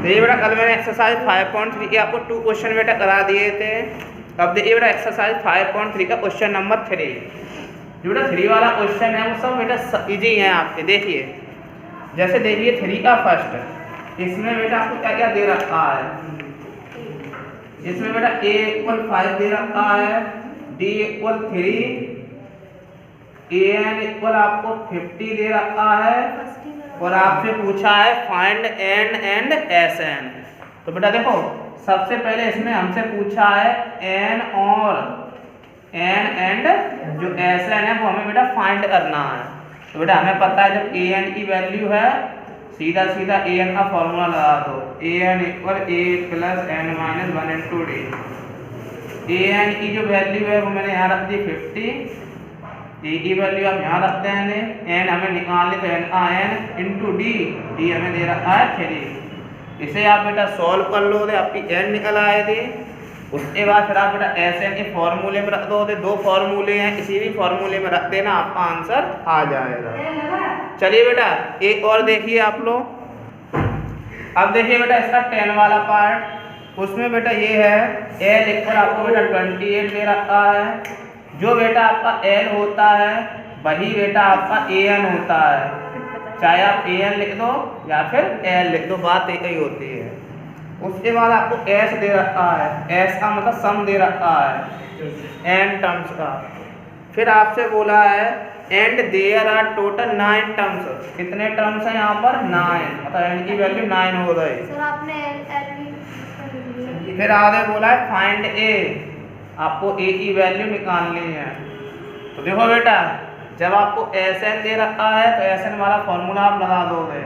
देखिए बेटा कल मैंने एक्सरसाइज 5.3 के आपको 2 क्वेश्चन बेटा करा दिए थे। अब देखिए बेटा एक्सरसाइज 5.3 का क्वेश्चन नंबर 3। जो बेटा 3 वाला क्वेश्चन है वो सब बेटा इजी है आपके। देखिए जैसे देखिए 3 का फर्स्ट, इसमें बेटा आपको क्या क्या दे रखा है। इसमें बेटा a = 5 दे रखा है, d = 3, an = आपको 50 दे रखा है और आपसे पूछा है फाइंड n एंड sn। तो बेटा देखो सबसे पहले इसमें हमसे पूछा है n और n एंड जो sn है वो हमें बेटा फाइंड करना है। तो बेटा हमें पता है जब an की वैल्यू है सीधा सीधा an का फॉर्मूला लगा दो, an = a + n - 1 × d। an की जो वैल्यू है वो मैंने यहाँ रख दी 50, a की वैल्यू आप यहाँ रखते हैं, n हमें निकालने तो n का n × d, d हमें दे रखा है 3। इसे आप बेटा सॉल्व कर लो तो आपकी n निकल आए थे। उसके बाद फिर आप बेटा sn के फॉर्मूले में रख दो। 2 फॉर्मूले हैं, किसी भी फॉर्मूले में रख देना आपका आंसर आ जाएगा। चलिए बेटा एक और देखिए आप लोग। अब देखिए बेटा इसका 10 वाला पार्ट, उसमें बेटा ये है l = आपको बेटा 28 दे रखा है। जो बेटा आपका l होता है वही बेटा आपका an होता है, चाहे आप an लिख दो या फिर l लिख दो, बात एक ही होती है। उसके बाद आपको s दे रखा है, s का मतलब सम दे रखा है n टर्म्स का। फिर आपसे बोला है and there are total 9 terms. कितने टर्म्स हैं यहाँ पर? 9, मतलब n की वैल्यू 9 हो गई। सर आपने फिर आगे बोला है फाइंड a, आपको a की वैल्यू निकालनी है। तो देखो बेटा जब आपको sn दे रखा है तो sn वाला फॉर्मूला आप लगा दोगे,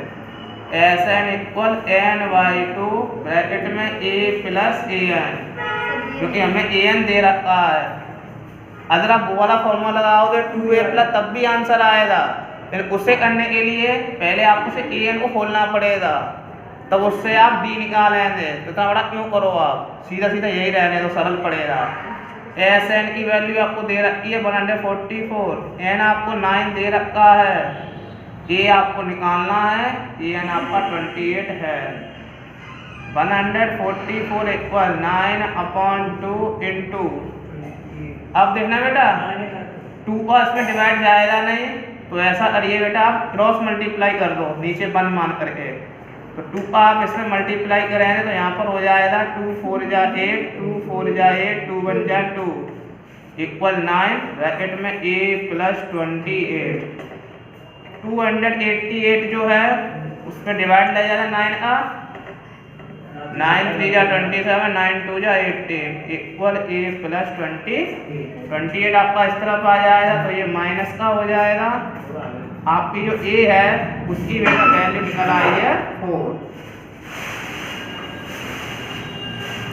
sn = n/2 ब्रैकेट में a + an, क्योंकि हमें an दे रखा है। अगर आप वो वाला फॉर्मूला लगाओगे 2a+ तब भी आंसर आएगा। फिर उसे करने के लिए पहले आपको उसे an को खोलना पड़ेगा, तब उससे आप d निकालेंगे। तो इतना बड़ा क्यों करो आप, सीधा सीधा यही रहने तो सरल पड़ेगा। sn की वैल्यू आपको दे रखी है 144, n आपको 9 दे रखा है, a आपको निकालना है, an आपका 28 है। 144 = 9/2 × अब देखना बेटा 2 का इसमें डिवाइड जाएगा नहीं, तो ऐसा करिए बेटा आप क्रॉस मल्टीप्लाई कर दो नीचे 1 मान करके। तो 2 का आप इसमें मल्टीप्लाई करेंगे तो यहाँ पर हो जाएगा 2 4 × 8, 2 4 × 8, 2 1 × 2 = 9 ब्रैकेट में a + 28। 288 जो है उसमें डिवाइड ले जाएगा 9 का, 9 3 × 27, 9 2 × 18 = a + 28 आपका इस तरफ आ जाएगा, तो ये माइनस का हो जाएगा। आपकी जो a है उसकी बेटा वैल्यू निकल आई है 4।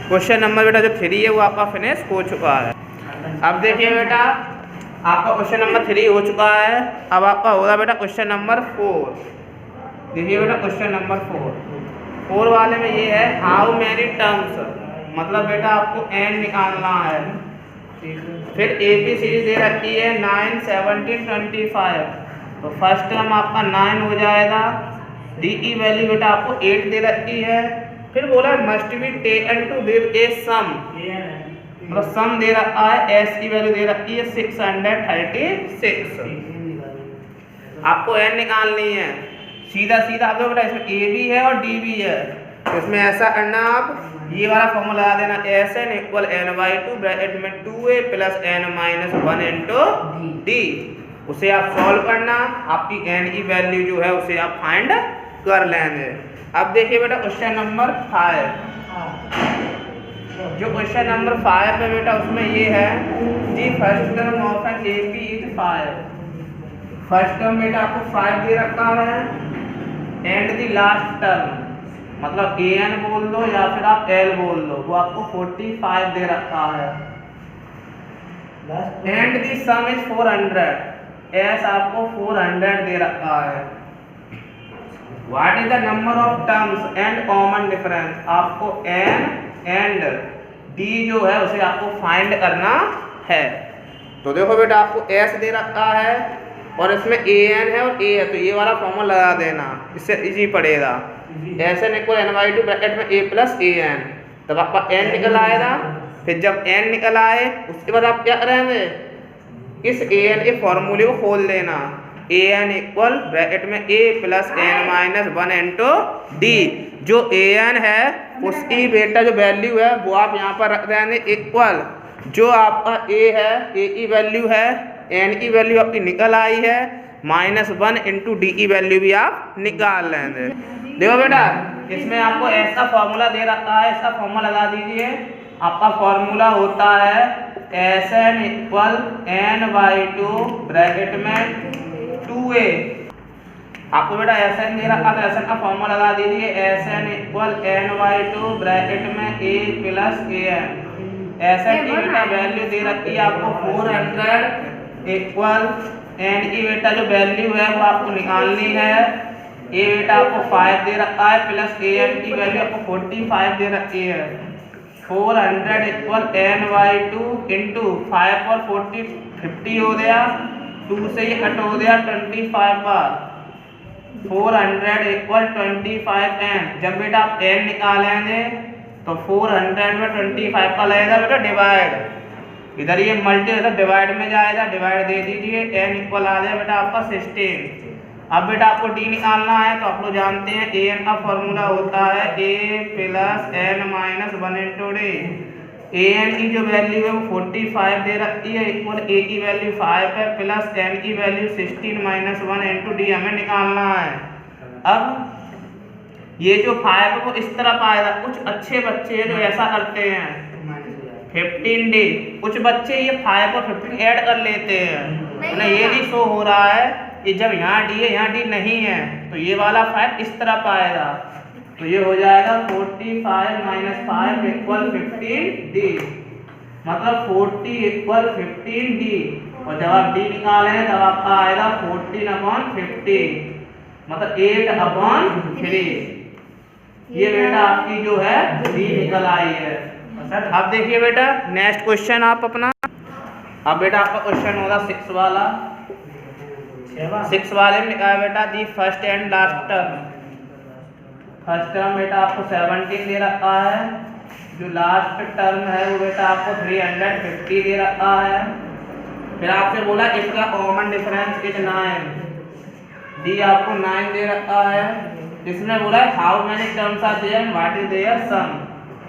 क्वेश्चन नंबर बेटा जो 3 है वो आपका फिनिश हो चुका है। अब देखिए बेटा आपका क्वेश्चन नंबर 3 हो चुका है। अब आपका होगा बेटा क्वेश्चन नंबर 4। देखिए बेटा क्वेश्चन नंबर 4 वाले में ये है हाउ मैनी टर्म्स, मतलब बेटा आपको n निकालना है। फिर a b सीरीज दे रखी है 9 17 25, तो फर्स्ट टर्म आपका 9 हो जाएगा। d की वैल्यू बेटा आपको 8 दे रखी है। फिर बोला must be taken to give a sum, मतलब सम दे रखा है, s की वैल्यू दे रखी है 636। आपको n निकालनी है। सीधा सीधा आप देखो बेटा इसमें a भी है और d भी है, तो इसमें ऐसा करना आप ये वाला फॉर्मूला लगा देना, sn = n/2 ब्रैकेट में 2a + n - 1 × d। उसे आप सॉल्व करना, आपकी n की वैल्यू जो है उसे आप फाइंड कर लेंगे। अब देखिए बेटा क्वेश्चन नंबर 5। जो क्वेश्चन नंबर 5 है बेटा उसमें ये है the first term of an AP is 5। First term बेटा आपको 5 दे रखा है एंड दी लास्ट टर्म, मतलब an बोल दो या फिर आप l बोल दो, वो आपको 45 दे रखा है। And the some is 400, s आपको 400 दे रखा है। What is the number of terms and common difference, आपको n एंड d जो है उसे आपको फाइंड करना है। तो देखो बेटा आपको s दे रखा है और इसमें an है और a है, तो ये वाला फॉर्मूला लगा देना, इससे इजी पड़ेगा। S n equal n by two bracket में ए प्लस ए एन, तब आपका एन निकल आएगा। फिर जब एन निकल आए उसके बाद आप क्या करेंगे, इस ए एन के फॉर्मूले को खोल देना। ए एन इक्वल ब्रैकेट में a plus n minus one into d. जो ए एन है उसकी बेटा जो वैल्यू है वो आप यहाँ पर रख देंगे इक्वल जो आपका ए है, ए की वैल्यू है, एन की वैल्यू आपकी निकल आई है, माइनस वन इंटू डी की वैल्यू भी आप निकाल लेंगे। देखो बेटा इसमें आपको ऐसा फॉर्मूला दे रखा है, इसका फॉर्मूला लगा दीजिए। आपका फॉर्मूला होता है S n equal n by two bracket में 2a। आपको बेटा एस एन दे रखा तो एस एन का फॉर्मूला लगा दीजिए। S n equal n by two bracket में a plus a n. S n की बेटा वैल्यू दे रखी है आपको 400 इक्वल एन की बेटा जो वैल्यू है वो आपको निकालनी है। ए बेटा आपको 5 दे रखा है प्लस ए एन की वैल्यू आपको 45 दे रखी है। 400 equal n by two into 5 और 40 50 हो गया, 2 से ये कट हो गया 25 बार। 400 इक्वल 25 एन। जब बेटा आप एन निकालेंगे तो 400 में 25 का लगेगा बेटा डिवाइड, इधर ये मल्टी इधर डिवाइड में जाएगा, डिवाइड दे दीजिए। एन इक्वल आ जाए बेटा आपका 16। अब बेटा आपको डी निकालना है तो आप लोग जानते हैं ए एन का फॉर्मूला होता है a plus n minus one into d. A n की जो वैल्यू है वो 45 दे रखी है इक्वल ए की वैल्यू 5 है प्लस एन की value 16 minus one into D हमें निकालना है। अब ये जो 5 है वो इस तरफ आएगा। कुछ अच्छे बच्चे हैं जो ऐसा करते हैं 15 डी, कुछ बच्चे ये 5 और 15 ऐड कर लेते हैं, उन्हें ये नहीं शो हो रहा है कि जब यहाँ डी है यहाँ डी नहीं है तो ये वाला 5 इस तरफ आएगा। तो ये हो जाएगा 45 माइनस 5 इक्वल 15 डी, मतलब 40 इक्वल 15 डी। और जब आप डी निकालें तब आपका आएगा 14/50, मतलब 8/3। ये बेटा आपकी जो है डी निकल आई है। अब देखिए बेटा नेक्स्ट क्वेश्चन आप अपना। अब बेटा आपका क्वेश्चन होगा 6 वाला। 6 वाले में लिखा है बेटा the first and last term. First term बेटा आपको 17 दे रखा है, जो लास्ट टर्म है वो बेटा आपको 350 दे रखा है। फिर आपसे बोला इसका कॉमन डिफरेंस इज 9। डी आपको 9 दे रखा है। इसमें बोला है how many terms are there and what is their sum,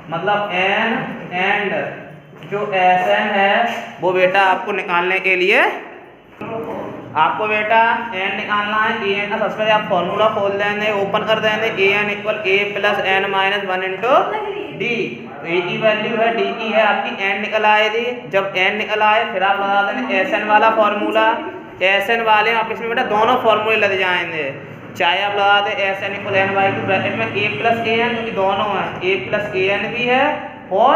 मतलब एन एंड जो एस एन है वो बेटा आपको निकालने के लिए आपको बेटा एन निकालना है। ए एन का सबसे पहले आप फॉर्मूला खोल देंगे, ओपन कर देंगे। A n equal a plus n minus one into d. तो ए की वैल्यू है, डी की है आपकी, एन निकल आएगी। जब एन निकल आए फिर आप लगा देंगे एस एन वाला फॉर्मूला। एस एन वाले आप इसमें बेटा दोनों फॉर्मूले लग जाएंगे, चाहे आप लगा दें S n equal n by two bracket में ए प्लस ए एन, क्योंकि दोनों है, ए प्लस ए एन भी है और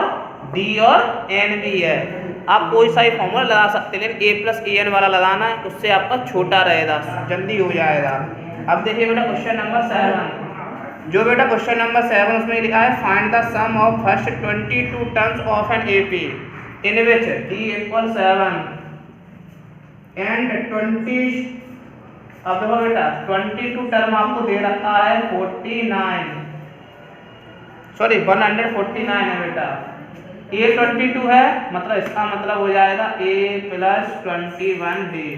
डी और एन भी है। आप कोई सा ही फॉर्मूला लगा सकते हैं, लेकिन ए प्लस ए एन वाला लगाना है, उससे आपका छोटा रहेगा, जल्दी हो जाएगा। अब देखिए बेटा क्वेश्चन नंबर 7। जो बेटा क्वेश्चन नंबर 7 उसमें लिखा है find the sum of first 22 terms of an AP in which d equal 7 and 20। अब देखो बेटा 22 टर्म आपको दे रखा है 149 है बेटा। ए 22 है, मतलब इसका मतलब हो जाएगा ए प्लस 21 डी।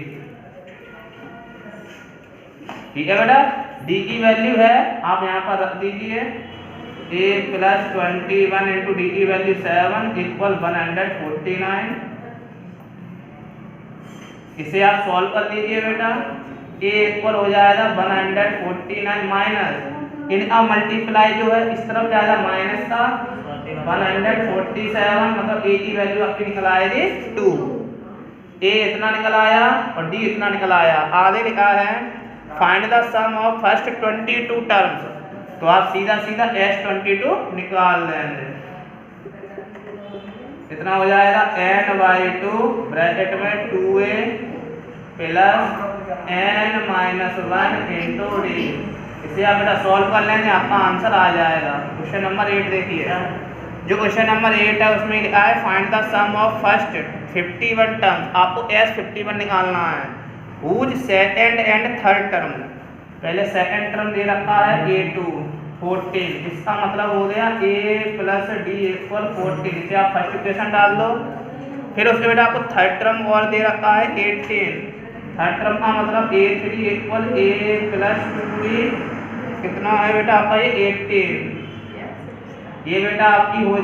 ठीक है बेटा, डी की वैल्यू है आप यहाँ पर रख दीजिए ए प्लस 21 इंटू डी की वैल्यू 7 इक्वल 149। इसे आप सॉल्व कर लीजिए बेटा। ए इक्वल हो जाएगा 149 माइनस इनका मल्टीप्लाई जो है इस तरफ जाएगा माइनस का 147, मतलब ए की वैल्यू आपकी निकल आएगी 2। ए इतना निकल आया और डी इतना निकल आया। आगे लिखा है find the sum of first 22 terms, तो आप सीधा सीधा S22 निकाल लेंगे। इतना हो जाएगा n/2 ब्रैकेट में 2a plus n minus 1 into D. इसे आप बेटा सॉल्व कर लेंगे, आपका आंसर आ जाएगा। क्वेश्चन नंबर 8 देखिए। जो क्वेश्चन नंबर 8 है उसमें लिखा है find the sum of first 51 terms. आपको S51 निकालना है। Whose second and third term, पहले सेकंड टर्म दे रखा है A2 14। इसका मतलब हो गया a प्लस डी इक्वल 14। इसे आप फर्स्ट इक्वेशन डाल दो। फिर उसके बेटा आपको थर्ड टर्म और दे रखा है 18। थर्ड टर्म का मतलब a3 equal a plus 2b कितना है बेटा आपका ये 18। ये बेटा आपकी हो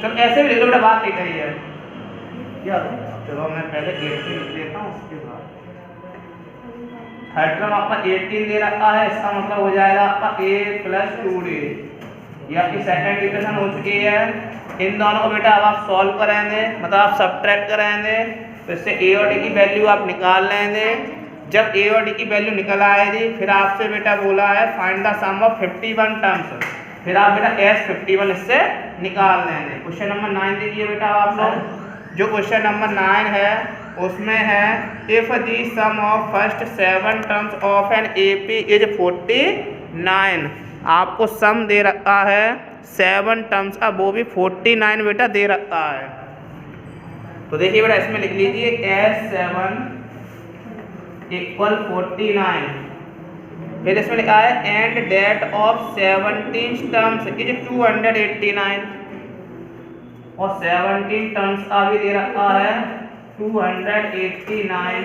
चलो ऐसे भी लिख लो बेटा, बात नहीं कही है यार। चलो मैं पहले 18 लिख देता हूँ, उसके बाद थर्ड टर्म आपका 18 दे रखा है। इसका मतलब हो जाएगा आपका a प्लस 2d। ये आपकी सेकंड इक्वेशन हो चुकी है। इन दोनों को बेटा अब आप सॉल्व करेंगे, मतलब आप सब्ट्रैक्ट करेंगे, तो इससे a और d की वैल्यू आप निकाल लेंगे। जब a और d की वैल्यू निकल आएगी फिर आपसे बेटा बोला है find the sum of 51 terms. फिर आप बेटा S51 इससे निकाल लेंगे। क्वेश्चन नंबर 9 दीजिए बेटा आप लोग। जो क्वेश्चन नंबर 9 है उसमें है if the sum of first 7 terms of an AP is 49। आपको सम दे रखा है 7 टर्म्स का, वो भी 49 बेटा दे रखा है। तो देखिए बेटा इसमें लिख लीजिए S7 इक्वल 49। फिर इसमें लिखा है and that of 17 terms is 289। और 17 टर्म्स का भी दे रखा है 289।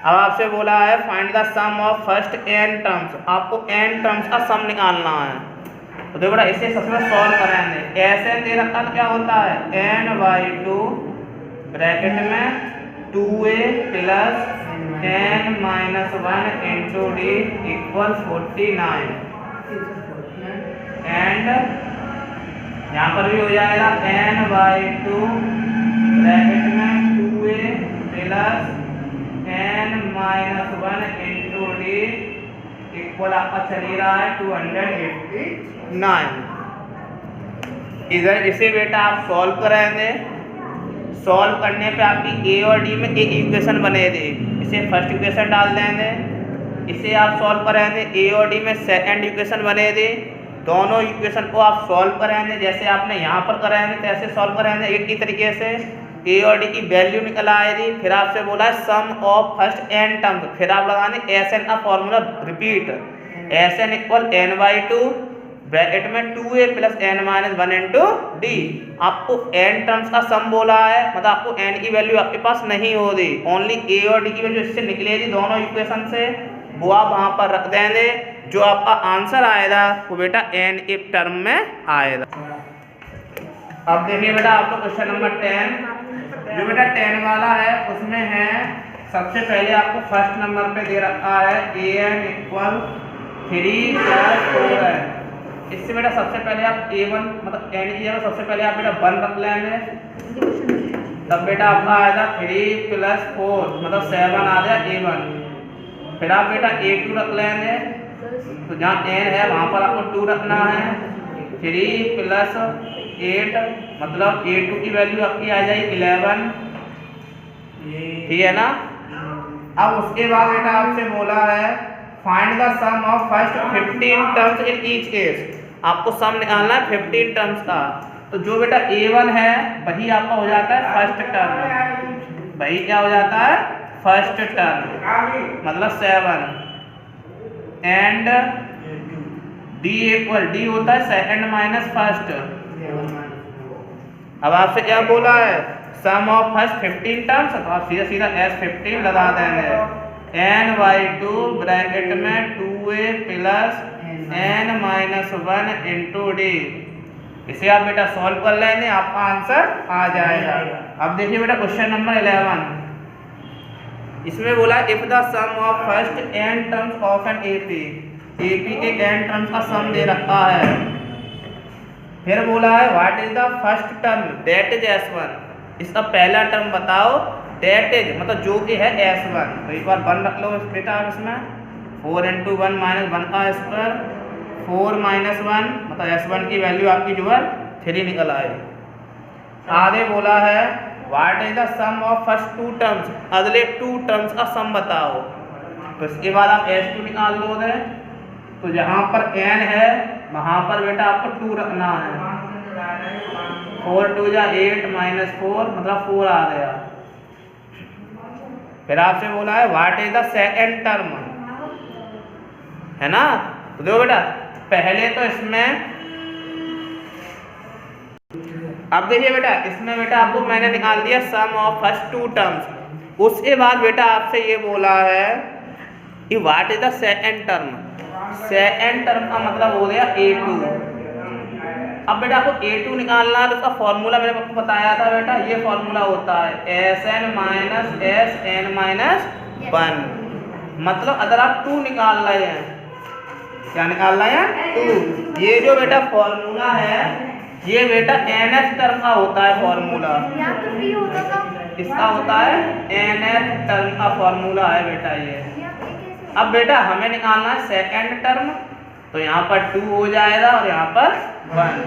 अब आपसे बोला है find the sum of first n terms. आपको n टर्म्स का सम निकालना है। तो देखो बेटा इसे सबसे पहले सॉल्व करेंगे। ऐसे दे रखा तो क्या होता है n/2 ब्रैकेट में 2a plus n minus 1 into D equal 49। And यहाँ पर भी हो जाएगा n/2 ब्रैकेट में 2a plus n minus 1 into D equal आपका चल रहा है 289। इधर इसे बेटा आप सॉल्व करेंगे। सॉल्व करने पे आपकी a और d में एक इक्वेशन बनेगी। इसे फर्स्ट इक्वेशन डाल देंगे। इसे आप सॉल्व करेंगे। a और d में सेकंड इक्वेशन बनेगी। दोनों इक्वेशन को आप सॉल्व करेंगे, जैसे आपने यहाँ पर करेंगे तैसे सॉल्व करेंगे एक ही तरीके से। a और d की वैल्यू निकल आएगी। फिर आपसे बोला है सम ऑफ फर्स्ट n टर्म्स। फिर आप लगाने Sn का formula repeat. Sn equal n/2 bracket में 2a plus n minus 1 into D. आपको n टर्म्स का सम बोला है, मतलब आपको n की वैल्यू आपके पास नहीं होगी। ओनली a और d की वैल्यू इससे निकलेगी दोनों इक्वेशन से, वो आप वहाँ पर रख देंगे। जो आपका आंसर आएगा वो बेटा n एक टर्म में आएगा। अब देखिए बेटा आपको क्वेश्चन नंबर 10। जो बेटा 10 वाला है उसमें है सबसे पहले आपको फर्स्ट नंबर पे दे रखा है an इक्वल 3 + 4 है। इससे बेटा सबसे पहले आप a1 मतलब n की जगह सबसे पहले आप बेटा 1 रख लेंगे। तब बेटा आपका आएगा 3 + 4 मतलब 7 आ गया a1। फिर आप बेटा a2 रख लेंगे। तो जहाँ n है वहाँ पर आपको 2 रखना है। 3 + 8 मतलब a2 की वैल्यू आपकी आ जाएगी 11। ठीक है ना। अब उसके बाद बेटा आपसे बोला है find the sum of first 15 terms in each case. आपको सम निकालना है 15 टर्म्स का। तो जो बेटा a1 है वही आपका हो जाता है फर्स्ट टर्म। वही क्या हो जाता है फर्स्ट टर्म मतलब 7। एंड d इक्वल d होता है सेकंड माइनस फर्स्ट। अब आपसे क्या बोला है सम ऑफ फर्स्ट 15 टर्म्स। तो आप सीधा सीधा S15 लगा देंगे। n/2 ब्रैकेट में 2a plus n minus 1 into D. इसे आप बेटा सॉल्व कर लेंगे, आपका आंसर आ जाएगा। अब देखिए बेटा क्वेश्चन नंबर 11। इसमें बोला if the sum of first n terms of an AP के n टर्म्स का सम दे रखा है। फिर बोला है what is the first term that is S1। इसका पहला टर्म बताओ दैट इज मतलब जो कि है S1। तो एक बार 1 रख लो बेटा आप इसमें। 4 × 1 - 1 का स्क्वायर 4 - 1 मतलब S1 की वैल्यू आपकी जो है 3 निकल आएगी। आगे बोला है what is the sum of first 2 terms. अगले 2 टर्म्स का सम बताओ। तो इसके बाद आप S2 निकाल दोगे। तो जहाँ पर n है वहाँ पर बेटा आपको 2 रखना है। 4 × 2 = 8 - 4 मतलब 4 आ गया। फिर आपसे बोला है what is the second term, है ना। तो देखो बेटा पहले तो इसमें, अब देखिए बेटा इसमें बेटा आपको मैंने निकाल दिया सम ऑफ फर्स्ट टू टर्म्स। उसके बाद बेटा आपसे ये बोला है कि what is the second term. Second term का मतलब हो गया A2। अब बेटा आपको A2 निकालना है तो उसका फॉर्मूला मैंने आपको बताया था बेटा, ये फॉर्मूला होता है Sn माइनस Sn माइनस 1। मतलब अगर आप 2 निकाल रहे हैं, क्या निकाल रहे हैं 2, ये जो बेटा फॉर्मूला है ये बेटा nth टर्म का होता है फॉर्मूला, इसका होता है nth टर्म का फॉर्मूला है बेटा ये। अब बेटा हमें निकालना है सेकंड टर्म, तो यहाँ पर 2 हो जाएगा और यहाँ पर 1।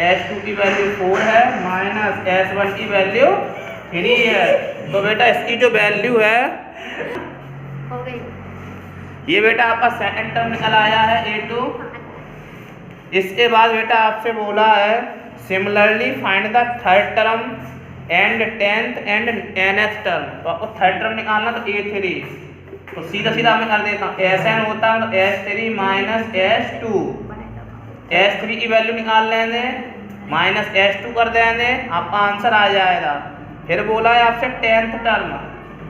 S2 की वैल्यू 4 है माइनस S1 की वैल्यू 3 है। तो बेटा इसकी जो वैल्यू है ये बेटा आपका सेकंड टर्म निकल आया है A2। इसके बाद बेटा आपसे बोला है similarly find the third term and 10th and nth term. तो आपको थर्ड टर्म निकालना तो A3, तो सीधा सीधा मैं कर देता हूँ Sn होता है तो S3 माइनस S2, S3 की वैल्यू निकाल लेंगे माइनस S2 कर देंगे, आपका आंसर आ जाएगा। फिर बोला है आपसे 10th टर्म,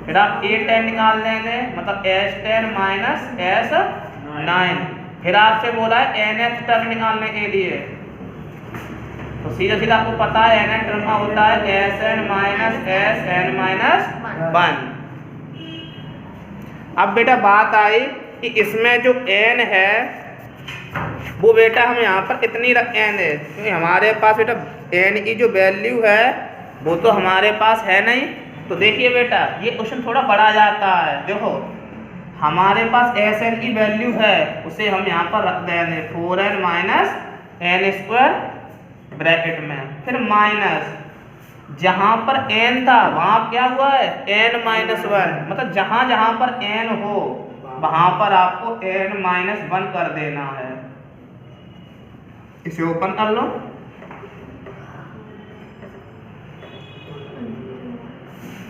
फिर आप A10 निकाल देंगे मतलब S10 माइनस S9। फिर आपसे बोला है nth टर्म निकालने के लिए, तो सीधा सीधा आपको पता है nth टर्म का होता है Sn माइनस Sn माइनस 1। अब बेटा बात आई कि इसमें जो n है वो बेटा हम यहाँ पर इतनी रखेंगे, क्योंकि हमारे पास बेटा n की जो वैल्यू है वो तो हमारे पास है नहीं। तो देखिए बेटा ये क्वेश्चन थोड़ा बड़ा जाता है। देखो हमारे पास Sn की वैल्यू है उसे हम यहाँ पर रख देंगे 4n minus n square bracket में, फिर माइनस जहाँ पर n था वहाँ क्या हुआ है n माइनस 1, मतलब जहाँ जहाँ पर n हो वहाँ पर आपको n माइनस 1 कर देना है। इसे ओपन कर लो,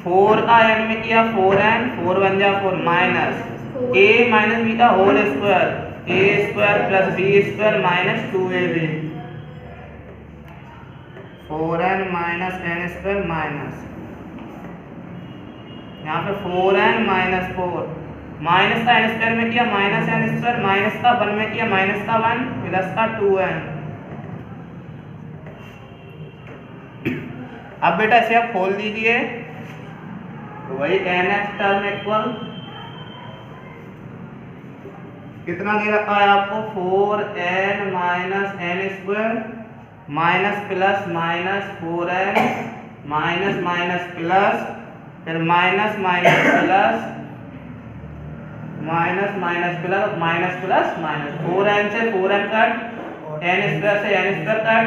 फोर का n में किया 4n, 4 1 जा 4 माइनस a माइनस b का whole square, a square plus b square minus 2ab, 4n minus n square minus यहाँ पे 4n माइनस 4 माइनस का n स्क्वायर में किया माइनस n स्क्वायर, माइनस का 1 में किया माइनस का 1 प्लस का 2n। अब बेटा इसे आप खोल दीजिए तो वही nth टर्म इक्वल कितना दे रखा है आपको 4n minus n square minus plus minus 4n minus minus plus, फिर minus minus plus minus minus plus minus plus minus, 4n से 4n कट, n स्क्वायर से n स्क्वायर कट।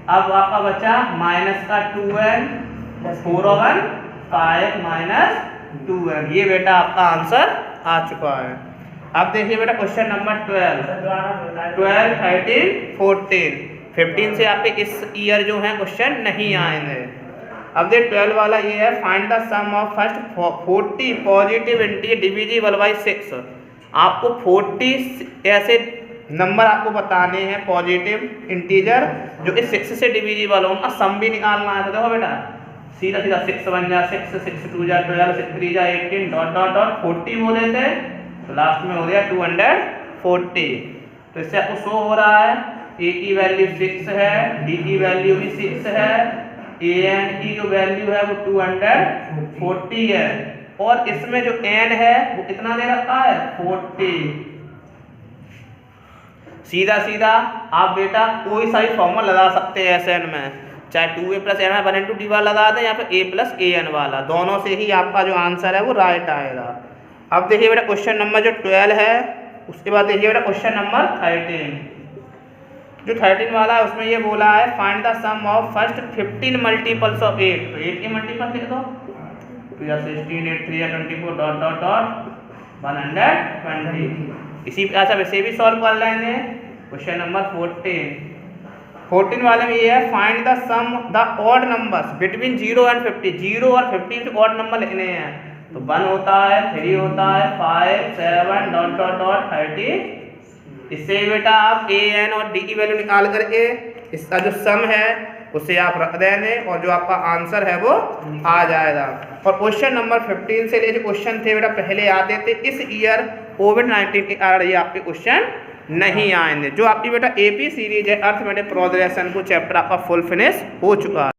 अब आपका बचा माइनस का 2n, 4 और 1 5 माइनस 2n। ये बेटा आपका आंसर आ चुका है। अब देखिए बेटा क्वेश्चन नंबर 12, 13, 14, 15 से आपके इस ईयर जो है क्वेश्चन नहीं आएंगे। अब देख 12 वाला ये है find the sum of first 40 positive integer divisible by 6। आपको 40 ऐसे नंबर आपको बताने हैं पॉजिटिव इंटीजर जो कि 6 से डिविजिबल हो, उनका सम भी निकालना है। तो देखो बेटा सीधा सीधा 6 1 जा 6, 6 2 जा 12, 6 3 जा 18 डॉट डॉट डॉट 40 बोले थे तो लास्ट में हो गया 240। तो इससे आपको शो हो रहा है a की वैल्यू 6 है, d की वैल्यू भी 6 है, an की जो वैल्यू है वो 240 है, और इसमें जो n है वो कितना दे रखा है 40। सीधा सीधा आप बेटा कोई सा भी फॉर्मूला लगा सकते हैं Sn में, चाहे 2a plus n 1 into D वाला लगा दें या फिर a प्लस an वाला, दोनों से ही आपका जो आंसर है वो राइट आएगा। अब देखिए बेटा क्वेश्चन नंबर जो 12 है, उसके बाद देखिए बेटा क्वेश्चन नंबर 13। जो 13 वाला है उसमें ये बोला है find the sum of first 15 multiples of 8। तो 8 के मल्टीपल लिख दो, 2 या 16, 8 3 या 24 डॉट डॉट डॉट 120। इसी अच्छा वैसे भी सॉल्व कर लेंगे। क्वेश्चन नंबर 14 वाले में ये है find the sum the odd numbers between 0 and 50। 0 और 50 से ऑड नंबर लिखने हैं। तो 1 होता है, 3 होता है, 5, 7 डॉट डॉट डॉट 30। इससे बेटा आप ए एन और डी की वैल्यू निकाल करके इसका जो सम है उसे आप रख देंगे और जो आपका आंसर है वो आ जाएगा। और क्वेश्चन नंबर 15 से ले जो क्वेश्चन थे बेटा पहले आते थे, इस ईयर कोविड-19 के कारण ये आपके क्वेश्चन नहीं आएंगे। जो आपकी बेटा एपी सीरीज है अर्थमेटिक प्रोग्रेशन को चैप्टर आपका फुल फिनिश हो चुका है।